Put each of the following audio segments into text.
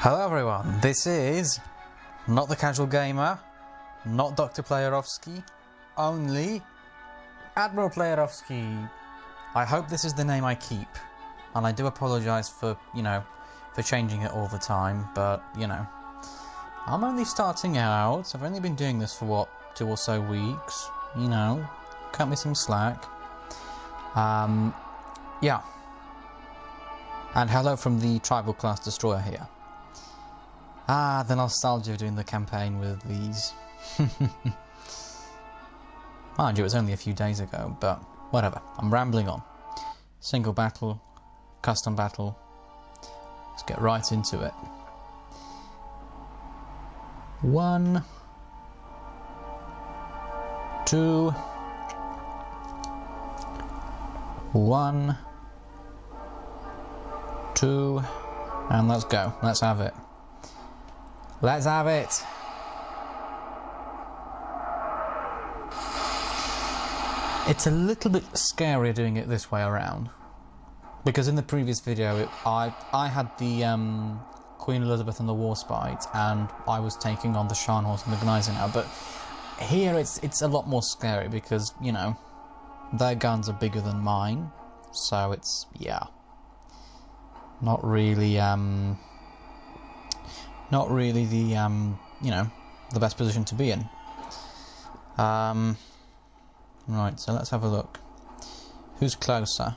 Hello everyone, this is not the Casual Gamer, not Dr. Playerovski, only Admiral Playerovski. I hope this is the name I keep, and I do apologise for, for changing it all the time, but, I'm only starting out. I've only been doing this for, 2 or so weeks, cut me some slack. Yeah. And hello from the Tribal Class Destroyer here. The nostalgia of doing the campaign with these. Mind you, it was only a few days ago, but whatever. I'm rambling on. Single battle, custom battle. Let's get right into it. 1, 2, 1, 2, and let's go. Let's have it. Let's have it! It's a little bit scarier doing it this way around, because in the previous video I had the Queen Elizabeth and the Warspite, and I was taking on the Scharnhorst and the Gneisenau, but here it's a lot more scary because, their guns are bigger than mine, so it's, yeah, not really the the best position to be in. Right, so let's have a look. Who's closer?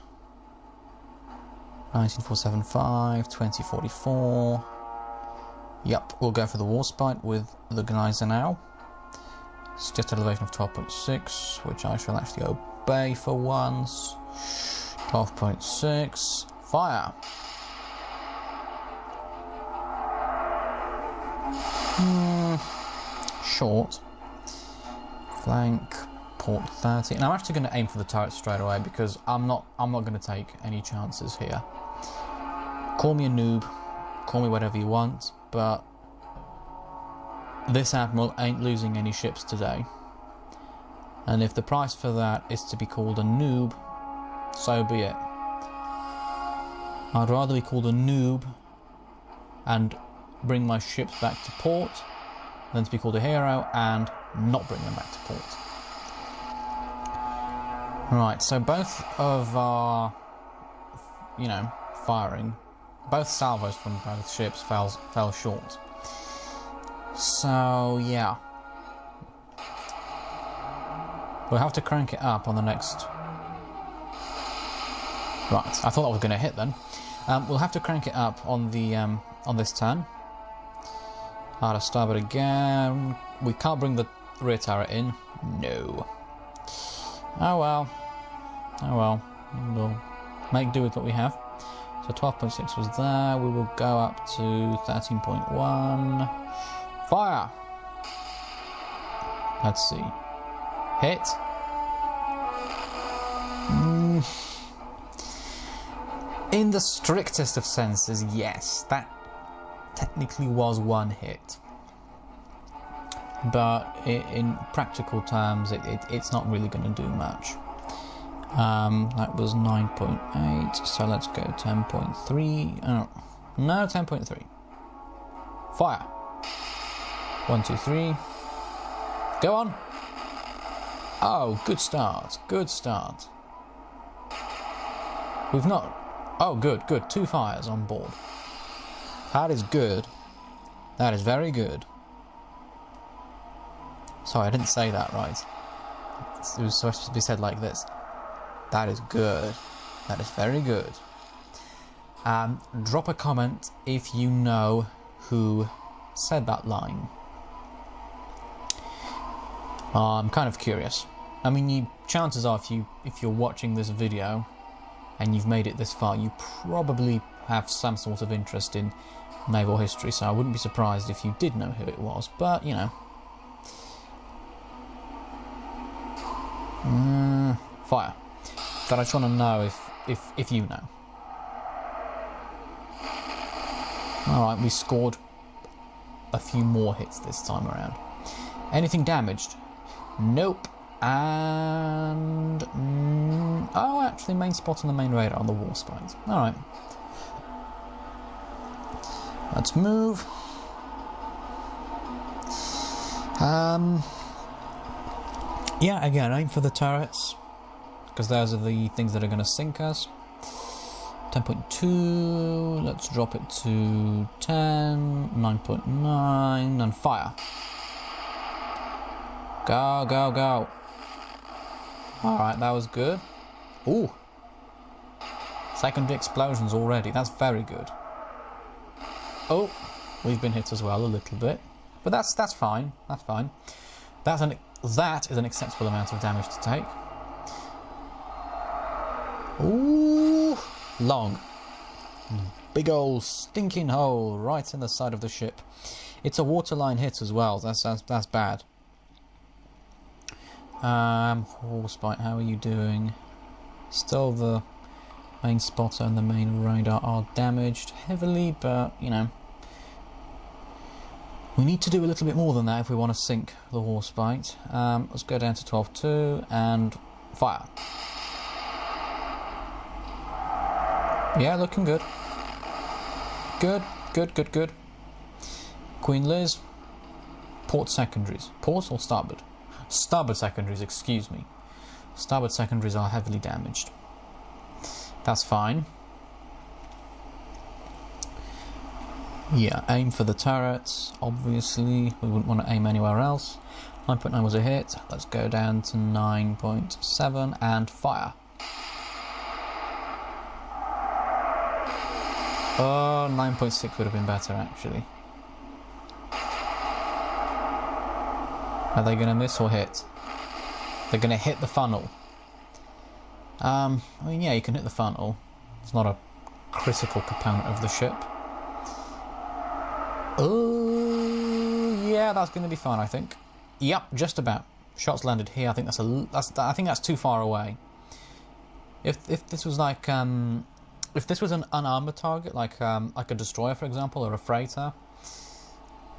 19475, 2044. Yep, we'll go for the Warspite with the Gneisenau. Suggested elevation of 12.6, which I shall actually obey for once. 12.6. Fire! Short. Flank. Port 30. And I'm actually going to aim for the turret straight away because I'm not going to take any chances here. Call me a noob. Call me whatever you want, but this Admiral ain't losing any ships today. And if the price for that is to be called a noob, so be it. I'd rather be called a noob and bring my ships back to port than to be called a hero and not bring them back to port. Right, so both of our, firing, both salvos from both ships fell short. So, yeah. We'll have to crank it up on the next... Right, I thought that was going to hit then. We'll have to crank it up on the on this turn. Hard to starboard again. We can't bring the rear turret in. No. Oh well. Oh well. We'll make do with what we have. So 12.6 was there. We will go up to 13.1. Fire! Let's see. Hit. In the strictest of senses, yes. That technically was one hit. But in practical terms, it's not really going to do much. That was 9.8, so let's go 10.3. Oh, no, 10.3. Fire. 1, 2, 3. Go on. Oh, good start. Good start. We've not... Oh, good. 2 fires on board. That is good. That is very good. Sorry, I didn't say that right. It was supposed to be said like this. That is good. That is very good. Drop a comment if you know who said that line. I'm kind of curious. I mean, chances are if you're watching this video and you've made it this far, you probably have some sort of interest in naval history, so I wouldn't be surprised if you did know who it was, but, fire. But I just want to know if you know. Alright, we scored a few more hits this time around. Anything damaged? Nope. And... oh, actually, main spot on the main radar on the Warspite. Alright. Let's move. Yeah, again, aim for the turrets, because those are the things that are going to sink us. 10.2, let's drop it to 10, 9.9, and fire. Go, go, go. Alright, that was good. Ooh. Secondary explosions already, that's very good. Oh, we've been hit as well a little bit. But that's fine, that's fine. That is an acceptable amount of damage to take. Ooh, long. Big old stinking hole right in the side of the ship. It's a waterline hit as well, that's bad. Warspite, how are you doing? Still the main spotter and the main radar are damaged heavily, but, you know, we need to do a little bit more than that if we want to sink the Warspite. Let's go down to 12.2 and fire. Yeah, looking good. Good, good, good, good. Queen Liz, port secondaries. Port or starboard? Starboard secondaries, excuse me. Starboard secondaries are heavily damaged. That's fine. Yeah, aim for the turrets, obviously. We wouldn't want to aim anywhere else. 9.9 was a hit. Let's go down to 9.7 and fire. Oh, 9.6 would have been better, actually. Are they going to miss or hit? They're going to hit the funnel. I mean, yeah, you can hit the funnel. It's not a critical component of the ship. Oh, yeah, that's going to be fine, I think. Yep, just about. Shots landed here. I think I think that's too far away. If this was like if this was an unarmored target, like a destroyer, for example, or a freighter,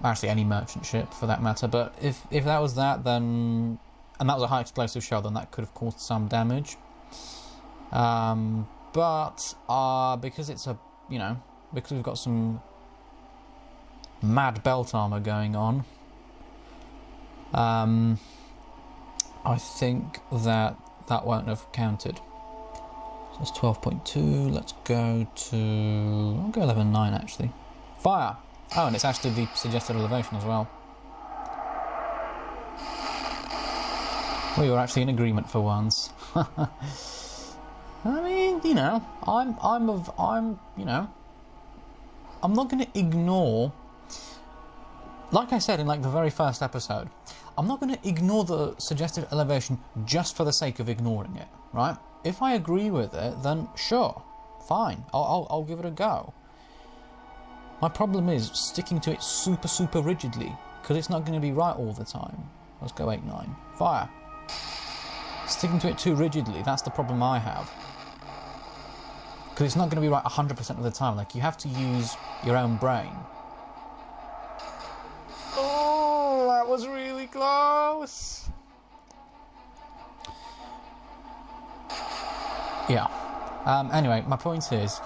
actually any merchant ship for that matter. But if that was that, then and that was a high explosive shell, then that could have caused some damage. But because it's a because we've got some mad belt armor going on, I think that won't have counted. So it's 12.2. Let's go to I'll go 11.9 actually. Fire. Oh, and it's actually the suggested elevation as well. We were actually in agreement for once. I mean, I'm not going to ignore. Like I said in like the very first episode, I'm not going to ignore the suggested elevation just for the sake of ignoring it, right? If I agree with it, then sure, fine, I'll give it a go. My problem is sticking to it super rigidly, because it's not going to be right all the time. Let's go 8.9. Fire. Sticking to it too rigidly, that's the problem I have. Because it's not going to be right 100% of the time. Like, you have to use your own brain. Oh, that was really close. Yeah. Anyway, my point is,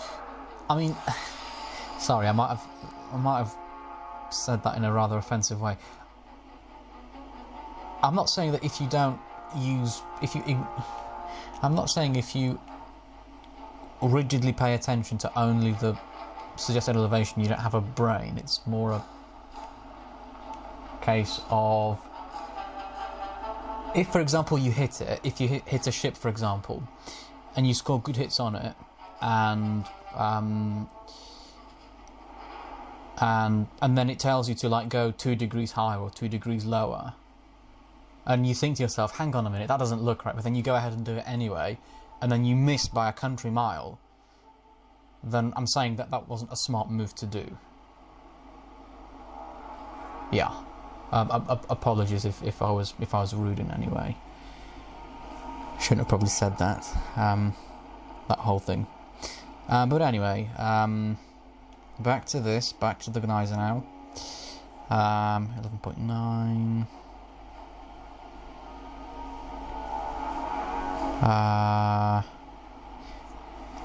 I mean, sorry, I might have said that in a rather offensive way. I'm not saying that if you rigidly pay attention to only the suggested elevation, you don't have a brain. It's more a case of, if for example you hit it, if you hit a ship for example, and you score good hits on it, and then it tells you to like go 2 degrees higher or 2 degrees lower, and you think to yourself, hang on a minute, that doesn't look right, but then you go ahead and do it anyway, and then you miss by a country mile, then I'm saying that wasn't a smart move to do. Yeah. Apologies if I was rude in any way. Shouldn't have probably said that. That whole thing. But anyway, back to the Gneisenau. 11.9.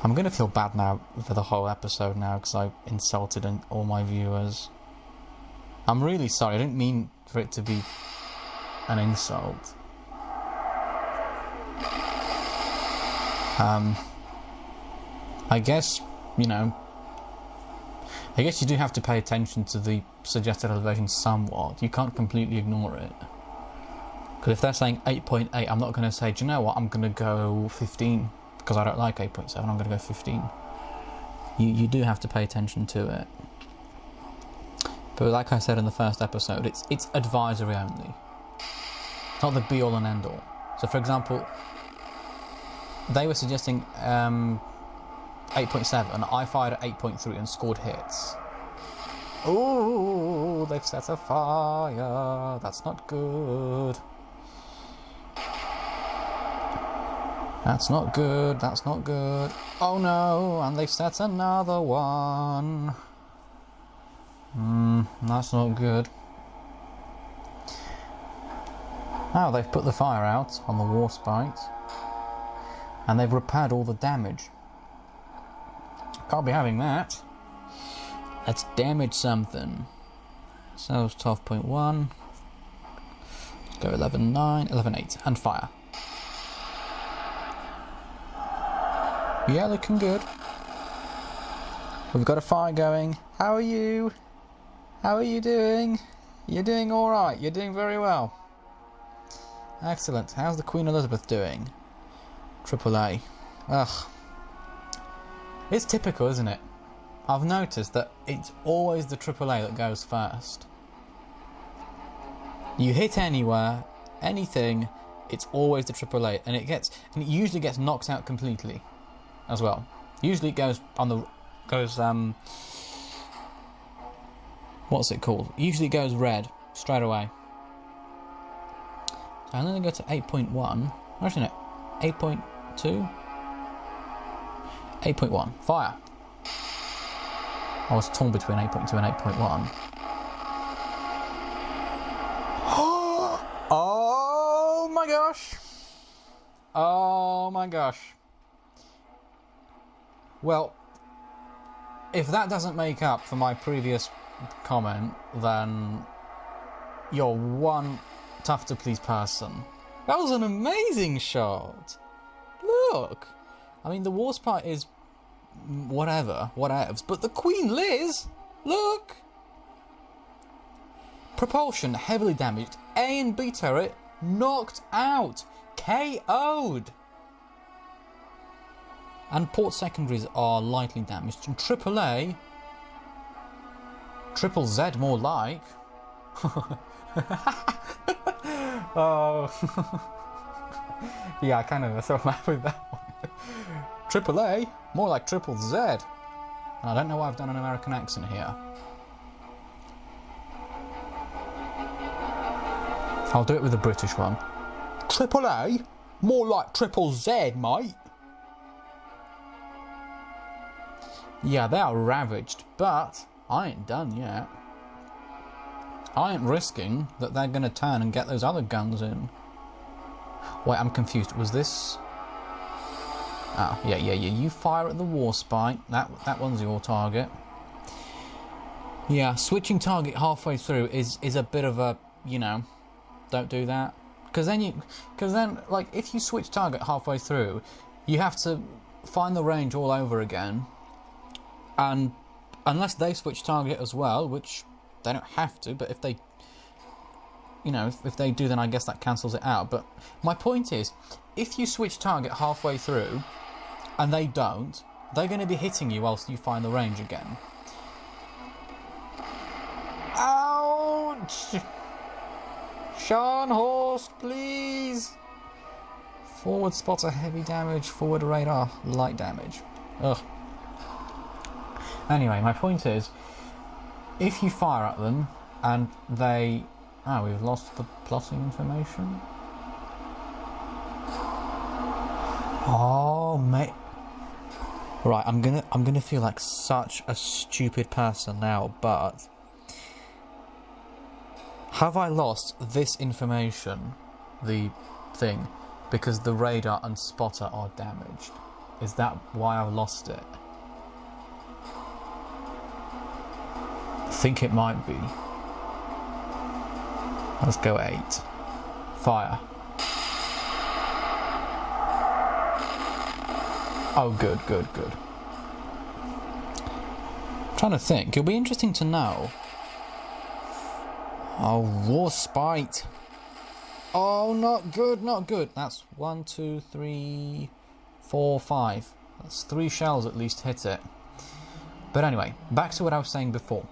I'm going to feel bad now for the whole episode now because I insulted all my viewers. I'm really sorry. I didn't mean for it to be an insult. I guess, you know, I guess you do have to pay attention to the suggested elevation somewhat. You can't completely ignore it. Because if they're saying 8.8, I'm not going to say, do you know what, I'm going to go 15. Because I don't like 8.7, I'm going to go 15. You do have to pay attention to it. But like I said in the first episode, it's advisory only. It's not the be-all and end-all. So for example, they were suggesting 8.7, I fired at 8.3 and scored hits. Ooh, they've set a fire. That's not good. That's not good, that's not good. Oh no, and they've set another one. That's not good. Now they've put the fire out on the Warspite. And they've repaired all the damage. Can't be having that. Let's damage something. So it's 12.1. Let's go 11.9, 11.8, and fire. Yeah, looking good. We've got a fire going. How are you? How are you doing? You're doing alright. You're doing very well. Excellent. How's the Queen Elizabeth doing? AAA. Ugh. It's typical, isn't it? I've noticed that it's always the AAA that goes first. You hit anywhere, anything, it's always the AAA, and it usually gets knocked out completely. As well. Usually it goes what's it called? Usually it goes red straight away. So I'm going to go to 8.1. Actually no, 8.2. 8.1. Fire. I was torn between 8.2 and 8.1. Oh my gosh. Oh my gosh. Well, if that doesn't make up for my previous comment, then you're one tough to please person. That was an amazing shot. Look. I mean, the Warspite is whatevs, but the Queen Liz, look. Propulsion heavily damaged. A and B turret knocked out. KO'd. And port secondaries are lightly damaged. And AAA, triple Z more like. Oh, yeah, I kind of thought mad with that one. AAA, more like triple Z. And I don't know why I've done an American accent here. I'll do it with the British one. AAA, more like triple Z, mate. Yeah, they are ravaged, but I ain't done yet. I ain't risking that they're going to turn and get those other guns in. Wait, I'm confused. Was this... Oh, yeah. You fire at the Warspite. That one's your target. Yeah, switching target halfway through is a bit of a, you know, don't do that. Because then, like, if you switch target halfway through, you have to find the range all over again. And unless they switch target as well, which they don't have to, but if they, you know, if they do, then I guess that cancels it out. But my point is, if you switch target halfway through, and they don't, they're going to be hitting you whilst you find the range again. Ouch! Scharnhorst, please! Forward spotter, heavy damage. Forward radar, light damage. Ugh. Anyway, my point is, if you fire at them and they... Oh, we've lost the plotting information. Oh, mate. Right, I'm gonna feel like such a stupid person now, but have I lost this information, the thing, because the radar and spotter are damaged? Is that why I've lost it? I think it might be. Let's go 8. Fire. Oh, good. I'm trying to think. It'll be interesting to know. Oh, Warspite. Oh, not good. That's 1, 2, 3, 4, 5. That's 3 shells at least hit it. But anyway, back to what I was saying before.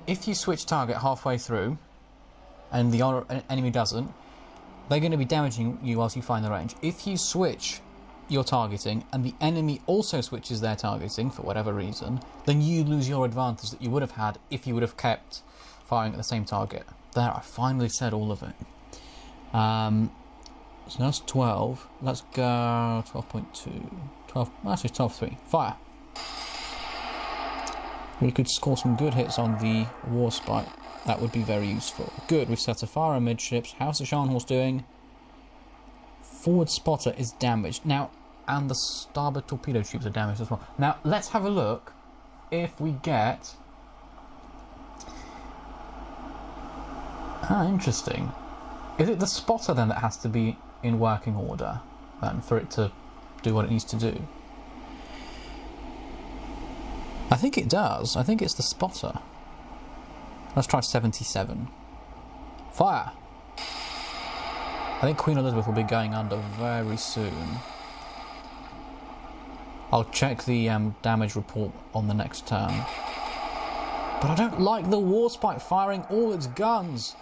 If you switch target halfway through, and the enemy doesn't, they're going to be damaging you whilst you find the range. If you switch your targeting, and the enemy also switches their targeting for whatever reason, then you lose your advantage that you would have had if you would have kept firing at the same target. There, I finally said all of it. So that's 12. Let's go 12.2. 12. Actually, 12.3. Fire. We could score some good hits on the Warspite. That would be very useful. Good, we've set a fire amidships. How's the Scharnhorst doing? Forward spotter is damaged. Now, and the starboard torpedo tubes are damaged as well. Now, let's have a look if we get... Ah, interesting. Is it the spotter then that has to be in working order then for it to do what it needs to do? I think it does. I think it's the spotter. Let's try 77. Fire! I think Queen Elizabeth will be going under very soon. I'll check the damage report on the next turn. But I don't like the Warspite firing all its guns.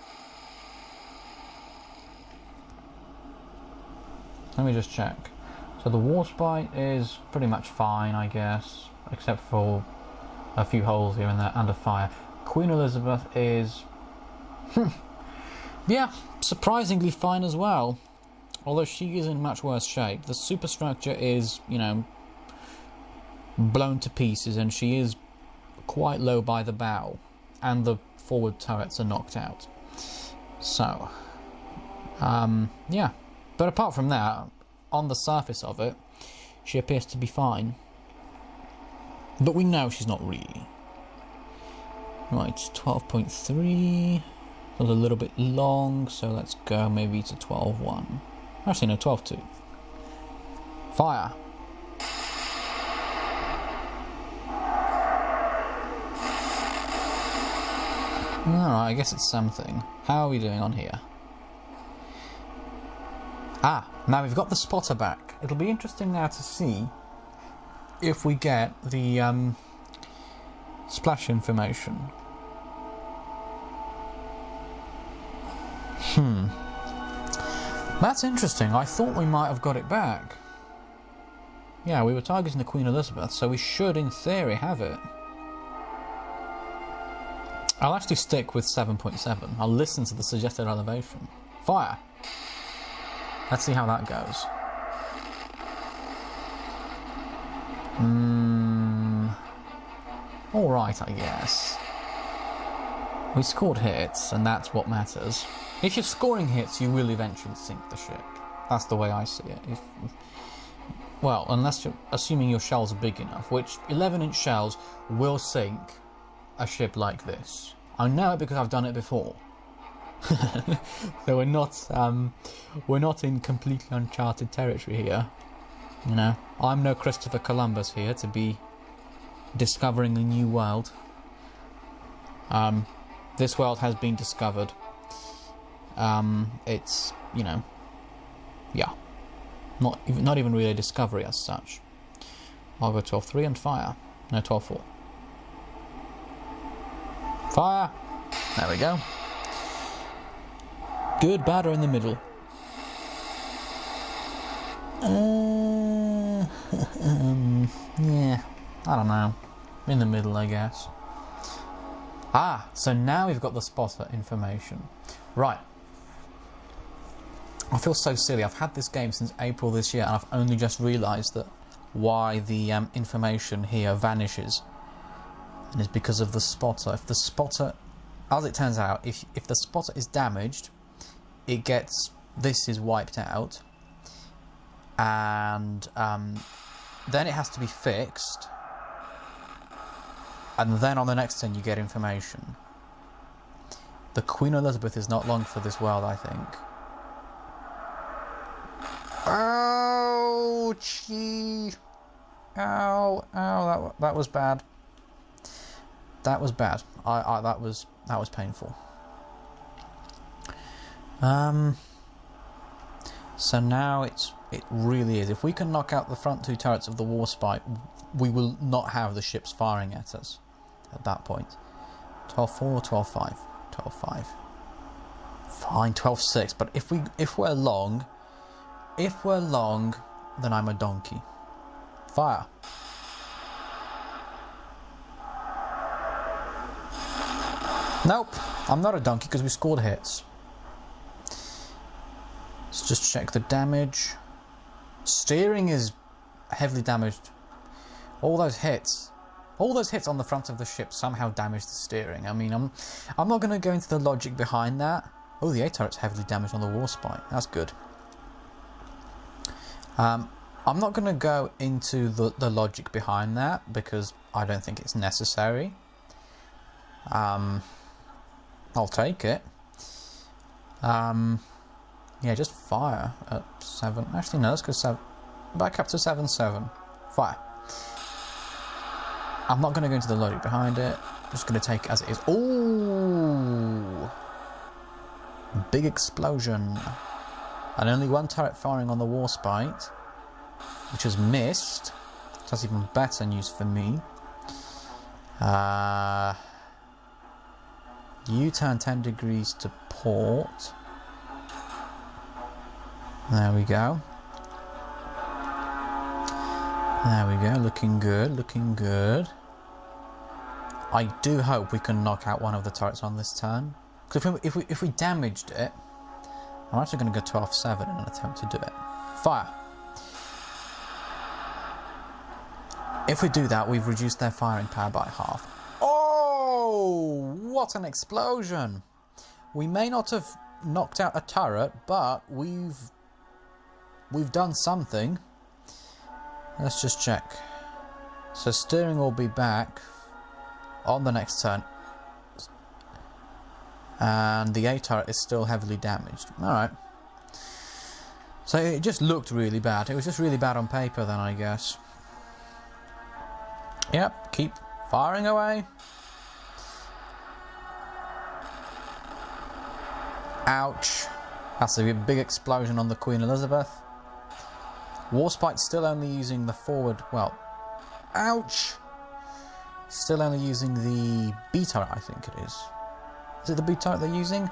Let me just check. So the Warspite is pretty much fine, I guess, except for a few holes here and there under fire. Queen Elizabeth is, yeah, surprisingly fine as well. Although she is in much worse shape. The superstructure is, you know, blown to pieces, and she is quite low by the bow, and the forward turrets are knocked out. So, yeah. But apart from that, on the surface of it, she appears to be fine. But we know she's not really. Right, 12.3. Was a little bit long, so let's go maybe to 12.1. Actually, no, 12.2. Fire. Alright, I guess it's something. How are we doing on here? Ah, now we've got the spotter back. It'll be interesting now to see if we get the splash information. That's interesting. I thought we might have got it back. Yeah, we were targeting the Queen Elizabeth, so we should, in theory, have it. I'll actually stick with 7.7. I'll listen to the suggested elevation. Fire! Let's see how that goes. Alright, I guess. We scored hits, and that's what matters. If you're scoring hits, you will eventually sink the ship. That's the way I see it. Well, unless you're assuming your shells are big enough, which 11-inch shells will sink a ship like this. I know it because I've done it before. So we're not in completely uncharted territory here. You know, I'm no Christopher Columbus here to be discovering a new world. This world has been discovered. It's, you know, yeah, not even really a discovery as such. I'll go 12.3 and fire. No, 12.4. Fire. There we go. Good, bad, or in the middle? Yeah, I don't know. In the middle, I guess. Ah, so now we've got the spotter information. Right. I feel so silly. I've had this game since April this year, and I've only just realised that why the information here vanishes. And it's because of the spotter. If the spotter, as it turns out, if the spotter is damaged, it gets, this is wiped out, and then it has to be fixed, and then on the next turn you get information. The Queen Elizabeth is not long for this world, I think. Ouchie! Ow! Ow! That was bad. That was bad. That was painful. So now it really is. If we can knock out the front two turrets of the Warspite, we will not have the ships firing at us at that point. 12-4 or 12-5? 12-5. Fine, 12-6. But if we're long, then I'm a donkey. Fire. Nope, I'm not a donkey because we scored hits. Let's just check the damage. Steering is heavily damaged. All those hits on the front of the ship somehow damaged the steering. I mean, I'm not going to go into the logic behind that. Oh, the A turret's heavily damaged on the Warspite. That's good. I'm not going to go into the logic behind that because I don't think it's necessary. I'll take it. Yeah, just fire at 7. Actually, no, let's go 7. Back up to 7-7. Fire. I'm not going to go into the logic behind it. I'm just going to take it as it is. Ooh! Big explosion. And only one turret firing on the Warspite, which has missed. That's even better news for me. U-turn 10 degrees to port. There we go. There we go. Looking good. Looking good. I do hope we can knock out one of the turrets on this turn. Because if we damaged it, I'm actually going to go 12-7 in an attempt to do it. Fire. If we do that, we've reduced their firing power by half. Oh, what an explosion! We may not have knocked out a turret, but we've done something. Let's just check. So steering will be back on the next turn. And the A turret is still heavily damaged. Alright. So it just looked really bad. It was just really bad on paper then, I guess. Yep, keep firing away. Ouch. That's a big explosion on the Queen Elizabeth. Warspite's still only using the forward... Well, ouch. Still only using the B turret, I think it is. Is it the B turret they're using?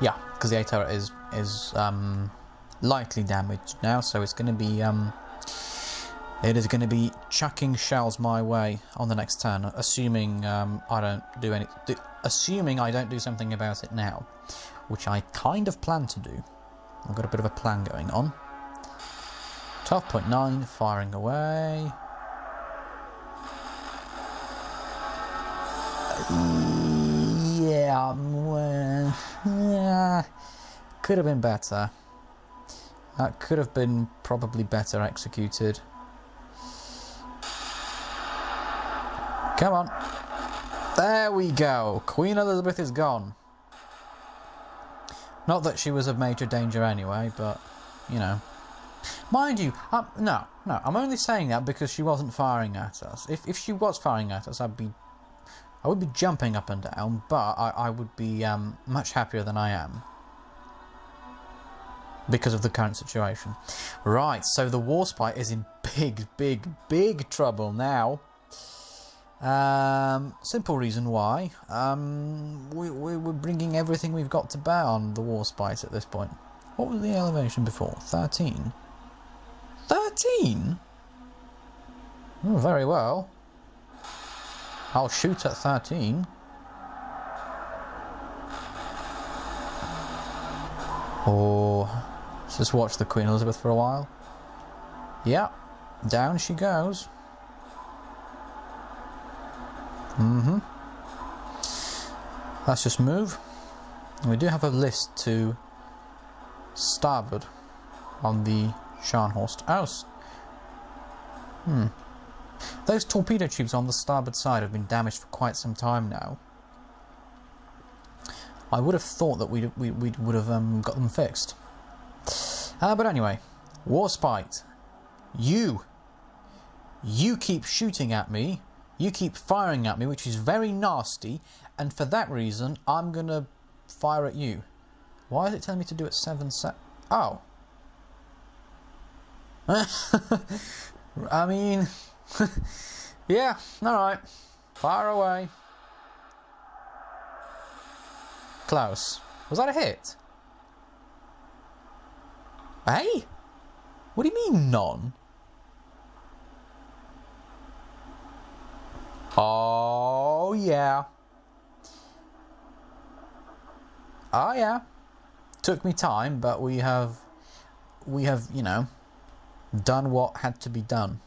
Yeah, because the A turret is lightly damaged now, so it's going to be... it is going to be chucking shells my way on the next turn, assuming I don't do something about it now, which I kind of plan to do. I've got a bit of a plan going on. 12.9, firing away. Yeah, well, could have been better. That could have been probably better executed. Come on. There we go. Queen Elizabeth is gone. Not that she was of major danger anyway, but, you know. Mind you, no, I'm only saying that because she wasn't firing at us. If she was firing at us, I would be jumping up and down, but I would be much happier than I am. Because of the current situation. Right, so the Warspite is in big trouble now. Simple reason why. We're bringing everything we've got to bear on the Warspite at this point. What was the elevation before? 13? 13? Oh, very well. I'll shoot at 13. Or let's just watch the Queen Elizabeth for a while. Yeah, down she goes. Let's just move. We do have a list to starboard on the Scharnhorst. Those torpedo tubes on the starboard side have been damaged for quite some time now. I would have thought that we would have got them fixed. But anyway, Warspite, you keep shooting at me, you keep firing at me, which is very nasty, and for that reason, I'm gonna fire at you. Why is it telling me to do it 7 sec? Oh. I mean, yeah, alright. Fire away. Close. Was that a hit? Hey? What do you mean, none? Oh, yeah. Oh, yeah. Took me time, but we have, you know, done what had to be done.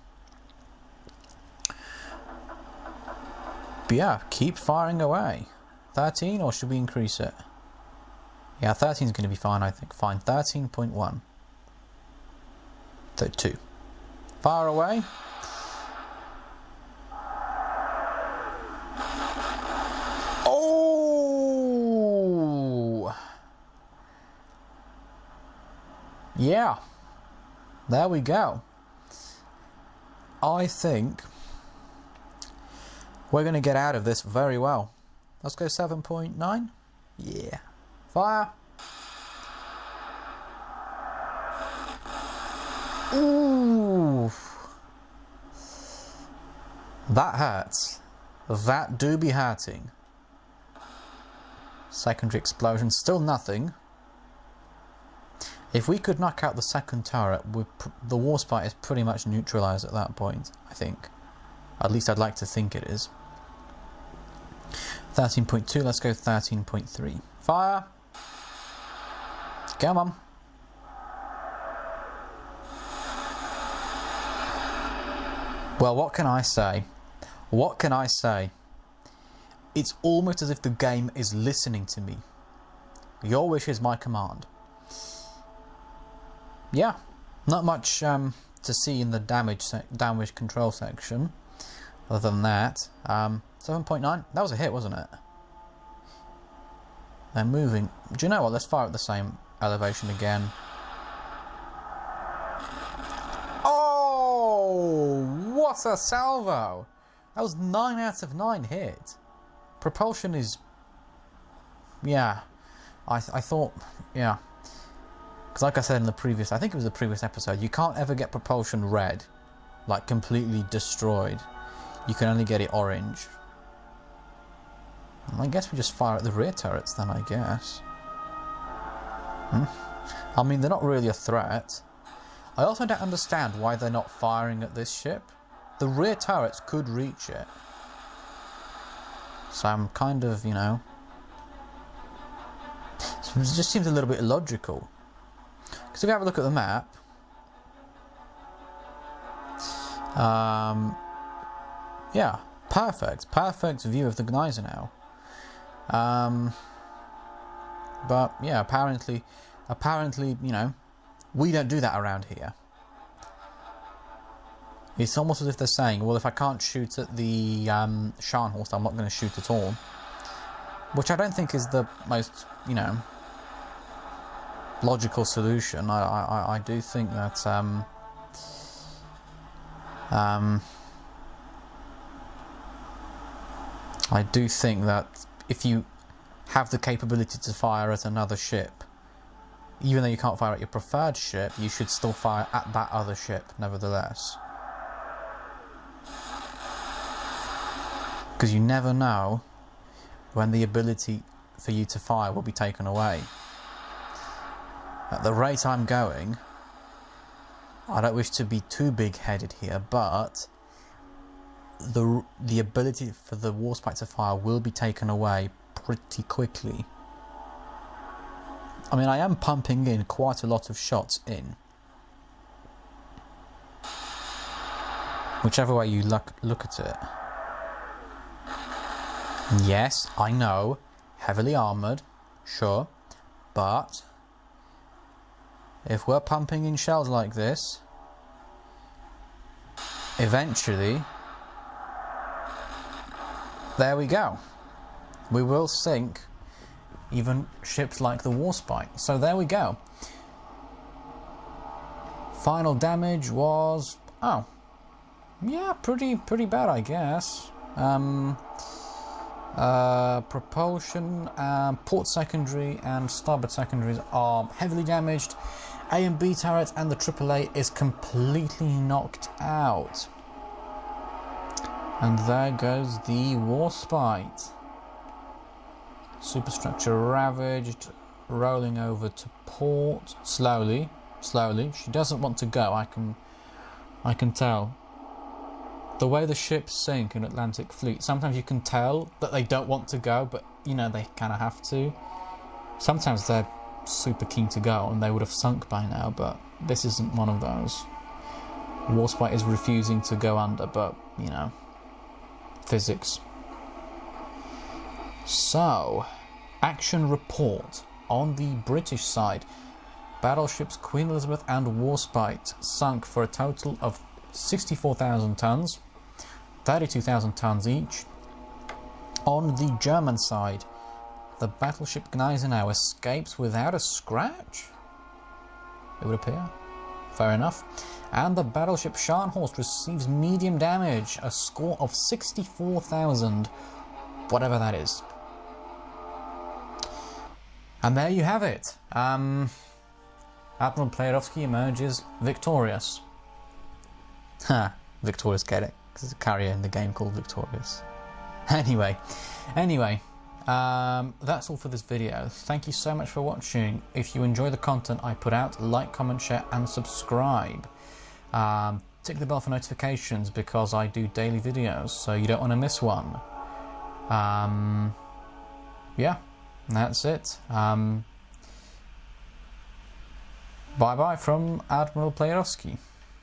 But yeah, keep firing away. 13, or should we increase it? Yeah, 13 is going to be fine, I think. Fine, 13.1. 32. Fire away. Oh! Yeah. There we go. I think we're going to get out of this very well. Let's go 7.9. Yeah. Fire. Ooh. That hurts. That do be hurting. Secondary explosion. Still nothing. If we could knock out the second turret, the Warspite is pretty much neutralised at that point, I think. At least I'd like to think it is. 13.2, let's go 13.3. Fire! Come on. Well, what can I say? What can I say? It's almost as if the game is listening to me. Your wish is my command. Yeah, not much to see in the damage control section. Other than that, 7.9. That was a hit, wasn't it? They're moving. Do you know what? Let's fire at the same elevation again. Oh, what a salvo! That was 9 out of 9 hit. Propulsion is, yeah. I thought, yeah. Because like I said in the previous, I think it was the previous episode, you can't ever get propulsion red, like completely destroyed. You can only get it orange. I guess we just fire at the rear turrets then, I guess. I mean, they're not really a threat. I also don't understand why they're not firing at this ship. The rear turrets could reach it. So I'm kind of, you know... It just seems a little bit illogical. Because if you have a look at the map... yeah, perfect view of the Gneisenau. But yeah, apparently, you know, we don't do that around here. It's almost as if they're saying, well, if I can't shoot at the Scharnhorst, I'm not going to shoot at all. Which I don't think is the most, you know, logical solution. I do think that I do think that if you have the capability to fire at another ship, even though you can't fire at your preferred ship, you should still fire at that other ship, nevertheless. Because you never know when the ability for you to fire will be taken away. At the rate I'm going, I don't wish to be too big-headed here, but the ability for the Warspite to fire will be taken away pretty quickly. I mean, I am pumping in quite a lot of shots in. Whichever way you look at it. Yes, I know, heavily armoured, sure, but if we're pumping in shells like this, eventually, there we go. We will sink even ships like the Warspite. So there we go. Final damage was, oh, yeah, pretty bad, I guess. Propulsion, port secondary and starboard secondaries are heavily damaged. A and B turret and the AAA is completely knocked out. And there goes the Warspite. Superstructure ravaged, rolling over to port slowly. She doesn't want to go. I can tell. The way the ships sink in Atlantic Fleet, sometimes you can tell that they don't want to go, but you know they kind of have to. Sometimes they're super keen to go and they would have sunk by now, but this isn't one of those. Warspite is refusing to go under, but you know, physics. So, action report on the British side. Battleships Queen Elizabeth and Warspite sunk for a total of 64,000 tons, 32,000 tons each. On the German side, the battleship Gneisenau escapes without a scratch, it would appear. Fair enough. And the battleship Scharnhorst receives medium damage, a score of 64,000, whatever that is. And there you have it. Admiral Playerovski emerges victorious. Ha, Victorious, get it? Because there's a carrier in the game called Victorious. Anyway, that's all for this video. Thank you so much for watching. If you enjoy the content I put out, like, comment, share and subscribe. Tick the bell for notifications because I do daily videos, so you don't want to miss one. Yeah, that's it. Bye bye from Admiral Playerovski.